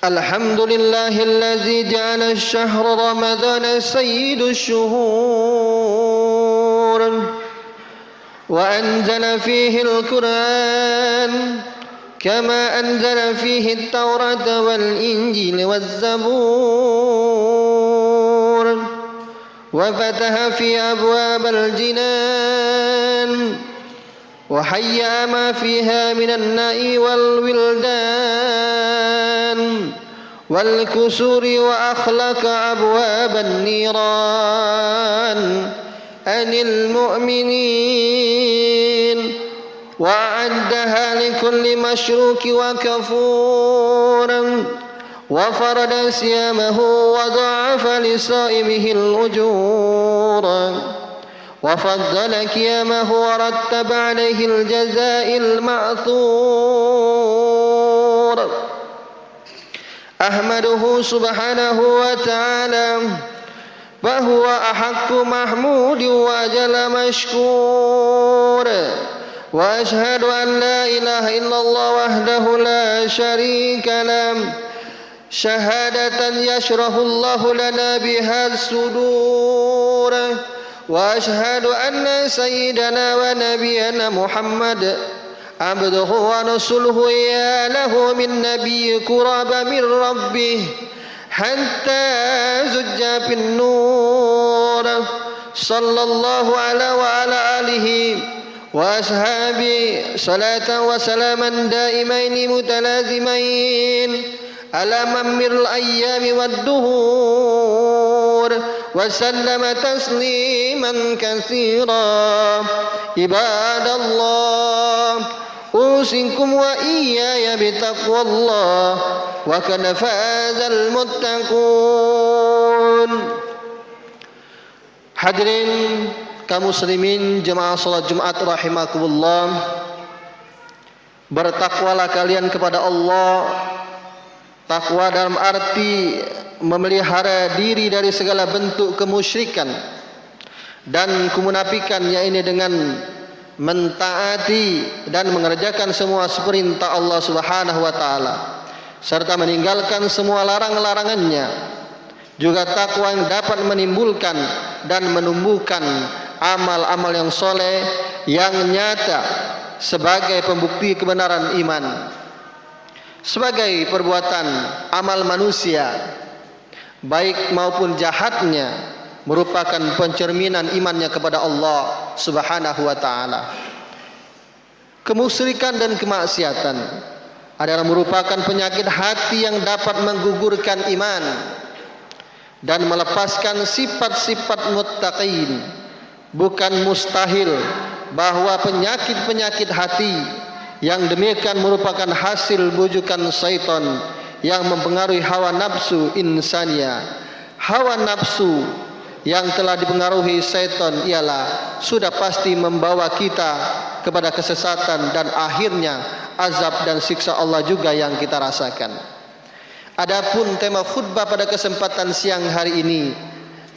الحمد لله الذي جعل الشهر رمضان سيد الشهور وأنزل فيه القرآن كما أنزل فيه التوراة والإنجيل والزبور وفتح في أبواب الجنان وحيا ما فيها من الناء والولدان والكسور وأخلق أبواب النيران عن المؤمنين وأعدها لكل مشروك وكفور وفرض صيامه وضاعف لصائمه الأجور وفضل قيامه ورتب عليه الجزاء المأثور أحمده سبحانه وتعالى فهو أحق محمود وأجل مشكور وأشهد أن لا إله إلا الله وحده لا شريك له شهادة يشرح الله لنا بها الصدور وأشهد أن سيدنا ونبينا محمد عبده ورسوله يا له من نبي قرب من ربه حتى زج في النور صلى الله عليه وعلى آله وأصحابه صلاة وسلاما دائمين متلازمين على مر الأيام والدهور وسلم تسليما كثيرا عباد الله أوصيكم وإياي بتقوى الله وقد فاز المتقون. Hadirin kaum muslimin jemaah salat Jumat rahimakumullah, bertakwalah kalian kepada Allah. Takwa dalam arti memelihara diri dari segala bentuk kemusyrikan dan kemunafikan, yaitu dengan mentaati dan mengerjakan semua perintah Allah Subhanahu wa taala serta meninggalkan semua larang-larangannya. Juga takwa yang dapat menimbulkan dan menumbuhkan amal-amal yang soleh yang nyata sebagai pembukti kebenaran iman. Sebagai perbuatan amal manusia baik maupun jahatnya merupakan pencerminan imannya kepada Allah Subhanahu wa taala. Kemusyrikan dan kemaksiatan adalah merupakan penyakit hati yang dapat menggugurkan iman dan melepaskan sifat-sifat muttaqin. Bukan mustahil bahwa penyakit-penyakit hati yang demikian merupakan hasil bujukan syaitan yang mempengaruhi hawa nafsu insania. Hawa nafsu yang telah dipengaruhi syaitan ialah sudah pasti membawa kita kepada kesesatan dan akhirnya azab dan siksa Allah juga yang kita rasakan. Adapun tema khutbah pada kesempatan siang hari ini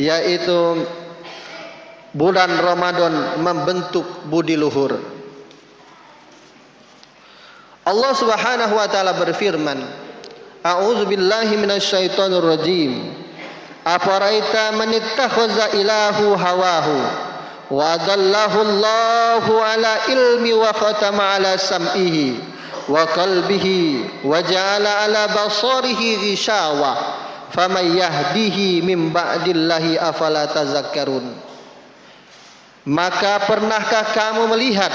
yaitu bulan Ramadan membentuk budi luhur. Allah Subhanahu wa taala berfirman, A'udzu billahi minasyaitonir rajim. Afaraita man ittakhadha ilahu hawahu wa adallahu Allahu ala ilmi wa khatama ala sam'ihi wa qalbihi wa ja'ala ala basarihi ghishawa faman yahdihi min ba'dillahi afala tazakkarun. Maka pernahkah kamu melihat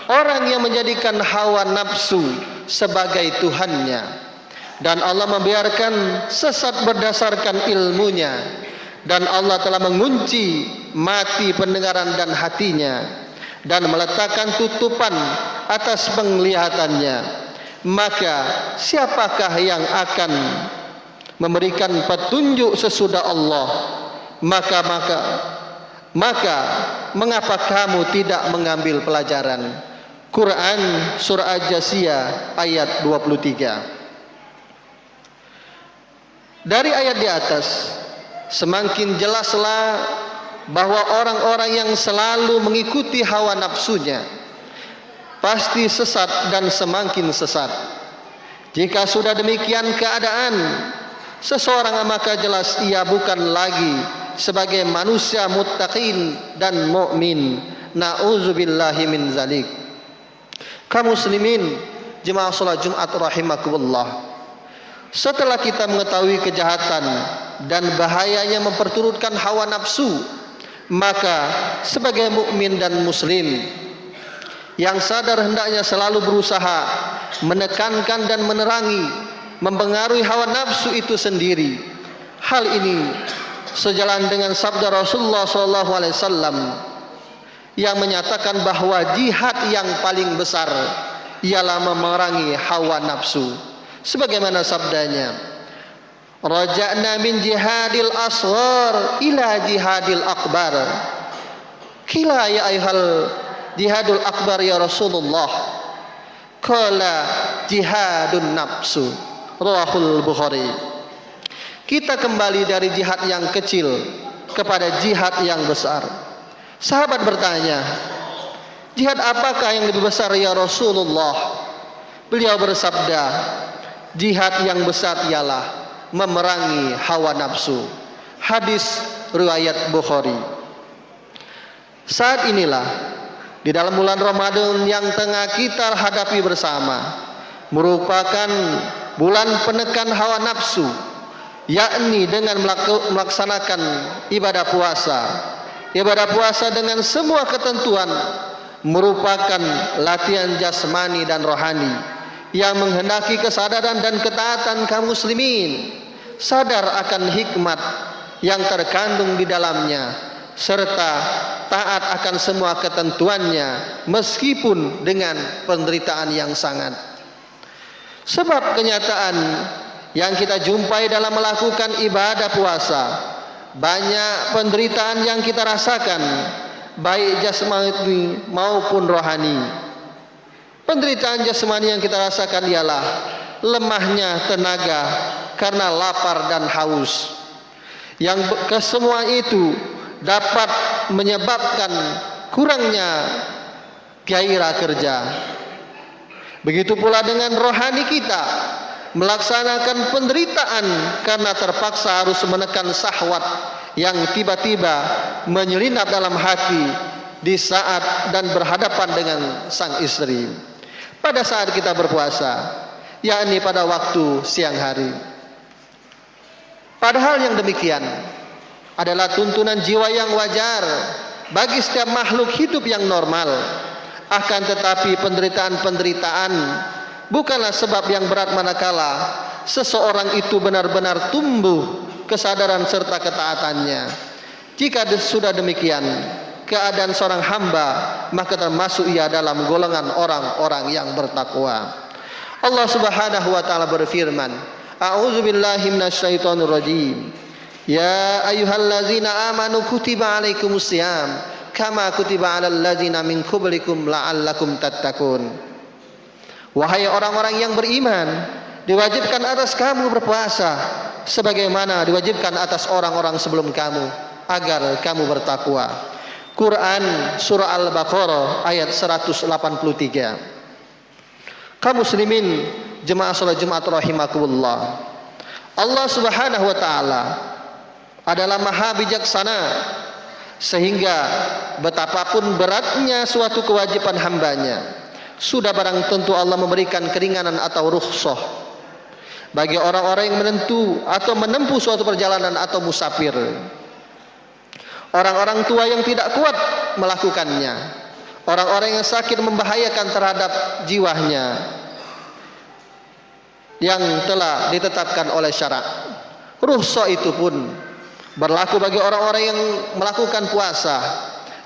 orang yang menjadikan hawa nafsu sebagai Tuhannya, dan Allah membiarkan sesat berdasarkan ilmunya, dan Allah telah mengunci mati pendengaran dan hatinya dan meletakkan tutupan atas penglihatannya. Maka siapakah yang akan memberikan petunjuk sesudah Allah? Maka mengapa kamu tidak mengambil pelajaran? Quran surah Al-Jasiyah ayat 23. Dari ayat di atas semakin jelaslah bahwa orang-orang yang selalu mengikuti hawa nafsunya pasti sesat dan semakin sesat. Jika sudah demikian keadaan seseorang, maka jelas ia bukan lagi sebagai manusia muttaqin dan mukmin. Nauzubillahi min zalik. Kaum muslimin jemaah salat Jumat rahimakumullah. Setelah kita mengetahui kejahatan dan bahayanya memperturutkan hawa nafsu, maka sebagai mukmin dan muslim yang sadar hendaknya selalu berusaha menekankan dan menerangi, mempengaruhi hawa nafsu itu sendiri. Hal ini sejalan dengan sabda Rasulullah SAW yang menyatakan bahwa jihad yang paling besar ialah memerangi hawa nafsu. Sebagaimana sabdanya, raja'na min jihadil asghar ila jihadil akbar. Kila ya ayyuhal jihadul akbar ya Rasulullah. Qala jihadun nafsu. Rawahul Bukhari. Kita kembali dari jihad yang kecil kepada jihad yang besar. Sahabat bertanya, jihad apakah yang lebih besar ya Rasulullah? Beliau bersabda, jihad yang besar ialah memerangi hawa nafsu. Hadis riwayat Bukhari. Saat inilah di dalam bulan Ramadan yang tengah kita hadapi bersama merupakan bulan penekan hawa nafsu, yakni dengan melaksanakan ibadah puasa. Ibadah puasa dengan semua ketentuan merupakan latihan jasmani dan rohani yang menghendaki kesadaran dan ketaatan kaum muslimin, sadar akan hikmat yang terkandung di dalamnya, serta taat akan semua ketentuannya meskipun dengan penderitaan yang sangat. Sebab kenyataan yang kita jumpai dalam melakukan ibadah puasa, banyak penderitaan yang kita rasakan, baik jasmani maupun rohani. Penderitaan jasmani yang kita rasakan ialah lemahnya tenaga karena lapar dan haus. Yang kesemua itu dapat menyebabkan kurangnya gairah kerja. Begitu pula dengan rohani kita, melaksanakan penderitaan karena terpaksa harus menekan syahwat yang tiba-tiba menyelinap dalam hati di saat dan berhadapan dengan sang istri pada saat kita berpuasa, yakni pada waktu siang hari. Padahal yang demikian adalah tuntunan jiwa yang wajar bagi setiap makhluk hidup yang normal. Akan tetapi penderitaan-penderitaan bukanlah sebab yang berat manakala seseorang itu benar-benar tumbuh kesadaran serta ketaatannya. Jika sudah demikian keadaan seorang hamba, maka termasuk ia dalam golongan orang-orang yang bertakwa. Allah Subhanahu wa taala berfirman, A'udzubillahi minasyaitonir rajim. Ya ayyuhallazina amanu kutiba alaikumusiyam kama kutiba alal ladzina min qablikum la'allakum tattaqun. Wahai orang-orang yang beriman, diwajibkan atas kamu berpuasa sebagaimana diwajibkan atas orang-orang sebelum kamu agar kamu bertakwa. Quran surah Al-Baqarah ayat 183. Kaum muslimin jemaah salat Jumat rahimakumullah. Allah Subhanahu wa taala adalah maha bijaksana, sehingga betapapun beratnya suatu kewajiban hambanya, sudah barang tentu Allah memberikan keringanan atau rukhsah bagi orang-orang yang menempuh suatu perjalanan atau musafir. Orang-orang tua yang tidak kuat melakukannya, orang-orang yang sakit membahayakan terhadap jiwanya yang telah ditetapkan oleh syarak. Rukhsah itu pun berlaku bagi orang-orang yang melakukan puasa,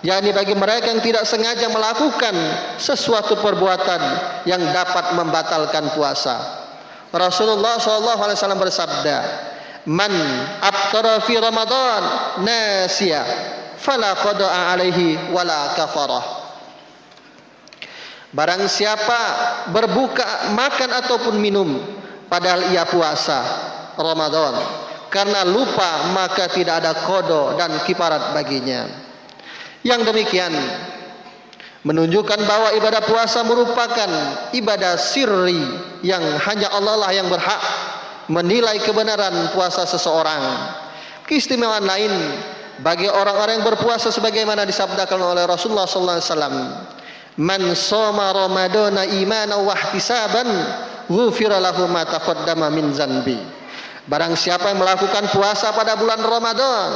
yakni bagi mereka yang tidak sengaja melakukan sesuatu perbuatan yang dapat membatalkan puasa. Rasulullah SAW bersabda, Man aftara fi Ramadan nasiya fala qada'a alaihi wala kafarah. Barang siapa berbuka makan ataupun minum padahal ia puasa Ramadan karena lupa, maka tidak ada qada dan kifarat baginya. Yang demikian menunjukkan bahwa ibadah puasa merupakan ibadah sirri yang hanya Allah lah yang berhak menilai kebenaran puasa seseorang. Keistimewaan lain bagi orang-orang yang berpuasa sebagaimana disabdakan oleh Rasulullah sallallahu alaihi wasallam, "Man shoma ramadana imanan wa ihtisaban, ghufira lahu ma taqaddama min zanbi." Barang siapa yang melakukan puasa pada bulan Ramadan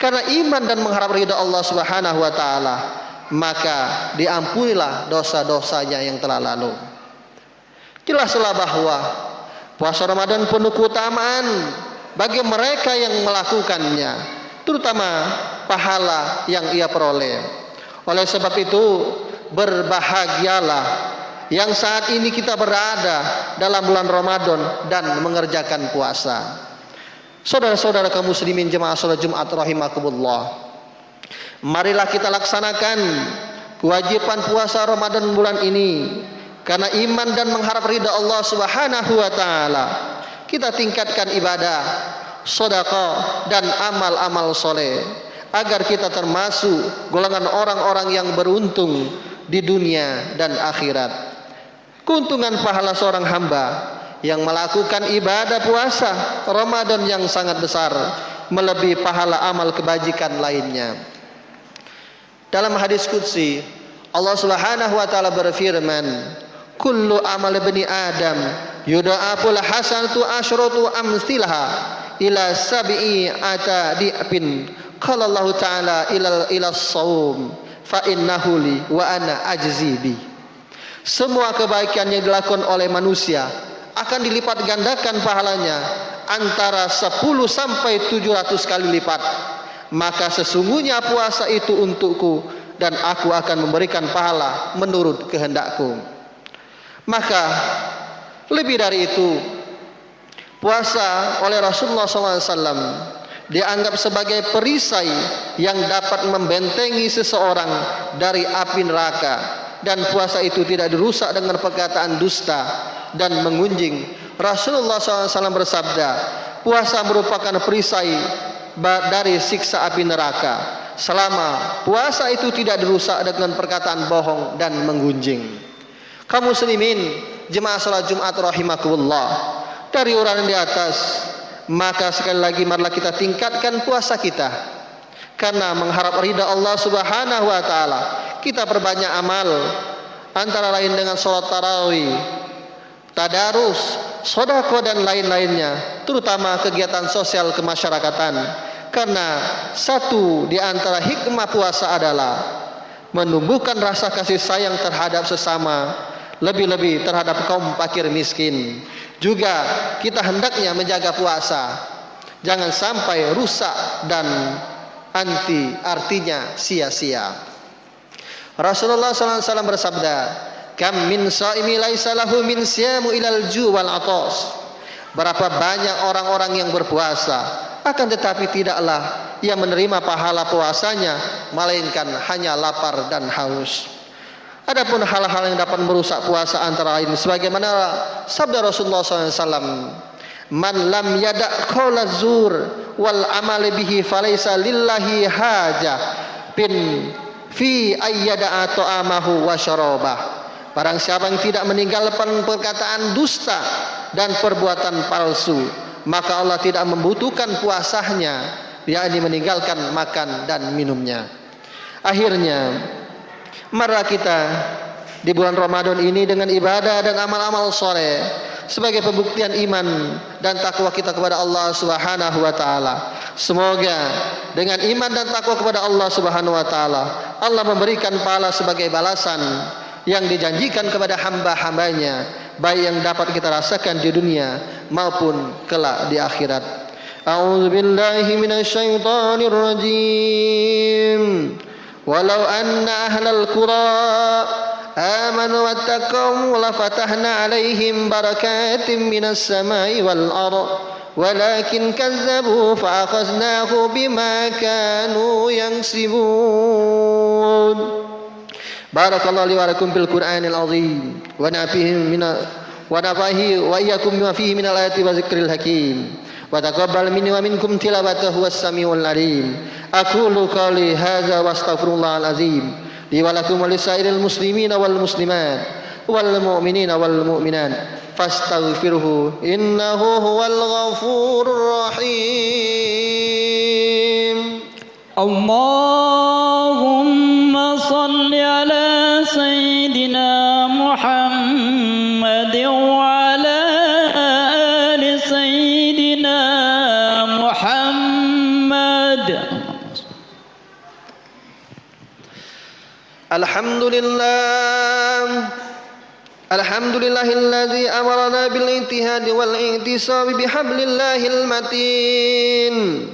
karena iman dan mengharap ridha Allah Subhanahu wa taala, maka diampunilah dosa-dosanya yang telah lalu. Jelaslah bahwa puasa Ramadan penuh keutamaan bagi mereka yang melakukannya, terutama pahala yang ia peroleh. Oleh sebab itu, berbahagialah yang saat ini kita berada dalam bulan Ramadan dan mengerjakan puasa. Saudara-saudara kaum muslimin jemaah salat Jumat rahimakumullah, marilah kita laksanakan kewajiban puasa Ramadan bulan ini karena iman dan mengharap ridha Allah Subhanahu wa taala. Kita tingkatkan ibadah, sedekah dan amal-amal soleh agar kita termasuk golongan orang-orang yang beruntung di dunia dan akhirat. Keuntungan pahala seorang hamba yang melakukan ibadah puasa Ramadan yang sangat besar, melebihi pahala amal kebajikan lainnya. Dalam hadis qudsi, Allah Subhanahu wa taala berfirman, "Kullu amal ibni Adam yudha'aful hasanatu asyratu amthilha ila sab'i atadipin." Qala Allah taala ila shaum fa innahu li wa ana ajzi bi. Semua kebaikan yang dilakukan oleh manusia akan dilipat gandakan pahalanya antara 10 sampai 700 kali lipat. Maka sesungguhnya puasa itu untukku dan aku akan memberikan pahala menurut kehendakku. Maka lebih dari itu, puasa oleh Rasulullah SAW dianggap sebagai perisai yang dapat membentengi seseorang dari api neraka. Dan puasa itu tidak dirusak dengan perkataan dusta dan mengunjing. Rasulullah SAW bersabda, puasa merupakan perisai dari siksa api neraka selama puasa itu tidak dirusak dengan perkataan bohong dan menggunjing. Kaum muslimin jemaah salat Jumat rahimakumullah, dari uraian di atas, maka sekali lagi marilah kita tingkatkan puasa kita karena mengharap ridha Allah Subhanahu wa taala. Kita perbanyak amal, antara lain dengan salat tarawih, tadarus, sedekah dan lain-lainnya, terutama kegiatan sosial kemasyarakatan. Karena satu di antara hikmah puasa adalah menumbuhkan rasa kasih sayang terhadap sesama, lebih-lebih terhadap kaum fakir miskin. Juga kita hendaknya menjaga puasa, jangan sampai rusak dan artinya sia-sia. Rasulullah SAW bersabda, "Kam min shaimi laisa lahu min siyamu ilal ju' wal atas." Berapa banyak orang-orang yang berpuasa, akan tetapi tidaklah ia menerima pahala puasanya, melainkan hanya lapar dan haus. Adapun hal-hal yang dapat merusak puasa antara lain sebagaimana sabda Rasulullah SAW, "Man lam yada' qaula zur wal amal bihi falaysa lillahi haja bin fi ayyada'a ta'amahu wa syarabah." Barang siapa yang tidak meninggalkan perkataan dusta dan perbuatan palsu, maka Allah tidak membutuhkan puasanya, yakni meninggalkan makan dan minumnya. Akhirnya, marilah kita di bulan Ramadan ini dengan ibadah dan amal-amal soleh sebagai pembuktian iman dan takwa kita kepada Allah Subhanahu wa taala. Semoga dengan iman dan takwa kepada Allah Subhanahu wa taala, Allah memberikan pahala sebagai balasan yang dijanjikan kepada hamba-hambanya, baik yang dapat kita rasakan di dunia maupun kelak di akhirat. A'udzu billahi minasyaitonir rajim. Walau anna ahlal qura amanu wattaqaw lafatahna 'alaihim barakatim minas samai wal ardh walakin kazzabu fa akhadnahum bima kanu yaksibun. Barakallahu li wa lakum fil Qur'anil azim wa nafihi wa iyyakum bima fihi minal ayati wa dzikril hakim wa taqabbal minni wa minkum tilawatahu was samiul alim. Aqulu qawli hadza wa astaghfirullahal azim li wa lakum wa lisairil muslimina wal muslimat wal mu'minina wal mu'minat fastaghfiruhu innahu huwal ghafurur rahim. Allahumma salli ala sayyidina Muhammad wa ala ali sayyidina Muhammad. Alhamdulillahilladzi amarna bil ijtihad wal ihtisab bihablillahil matin.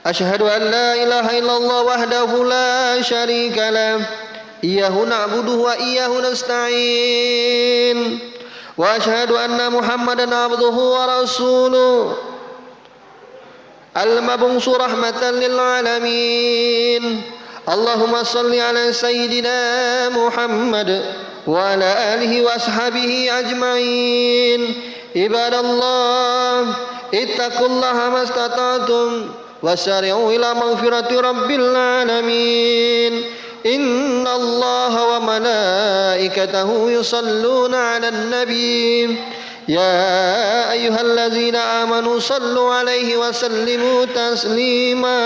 Asyhadu an la ilaha illallah wahdahu la syarika lah. Iyyahu na'budu wa iyyahu nasta'in. Wa asyhadu anna Muhammadan abduhu wa rasuluh. Al-mab'uts rahmatan lil alamin. Allahumma salli ala sayyidina Muhammad wa ala alihi wa ashabihi ajma'in. Ibadallah, ittaqullaha mastata'tum wasari'u ila maghfirati rabbil alamin. Innallaha wa malaikatahu yusalluna 'alan nabi. Ya ayyuhallazina amanu sallu 'alaihi wa sallimu taslima.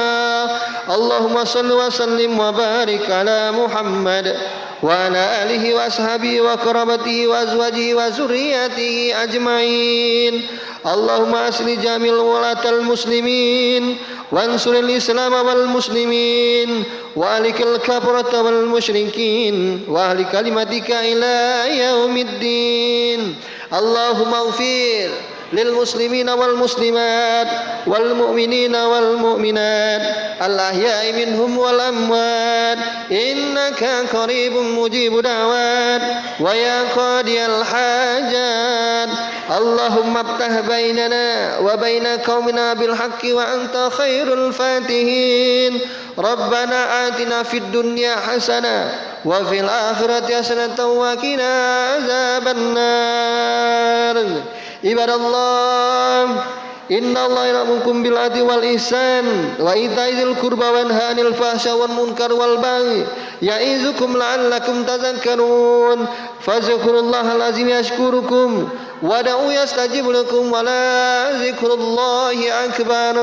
Allahumma salli wa sallim wa barik ala Muhammad wa ala alihi wa ashabihi wa qarabatihi wa azwajihi wa zurriyyatihi ajma'in. Allahumma asli jamil walatal muslimin wansuril islam wal muslimin wa alikal kafarata wal musyrikin wa ahli kalimatika ila yaumiddin. Allahumma ighfir lil muslimina wal muslimat wal mu'minina wal mu'minat al ahya'i minhum wal amwat innaka qaribun mujibud da'wat wa ya qadiyal hajat. Allahumma aftah bainana wa baina qaumina bil haqqi wa anta khairul fatihin. Rabbana atina fid dunya hasanah wa fil akhirati hasanatan wa qina azabannar. Ibadallah, innallaha ya'murukum bil 'adli wal ihsan wa ita'i dzil qurba wa yanha 'anil fahsya'i wal munkar wal baghi ya'izukum la'allakum tadhakkarun. Fadhkurullahal azim yashkurukum wa da'u yastajib lakum wa la dzikrullahi akbar.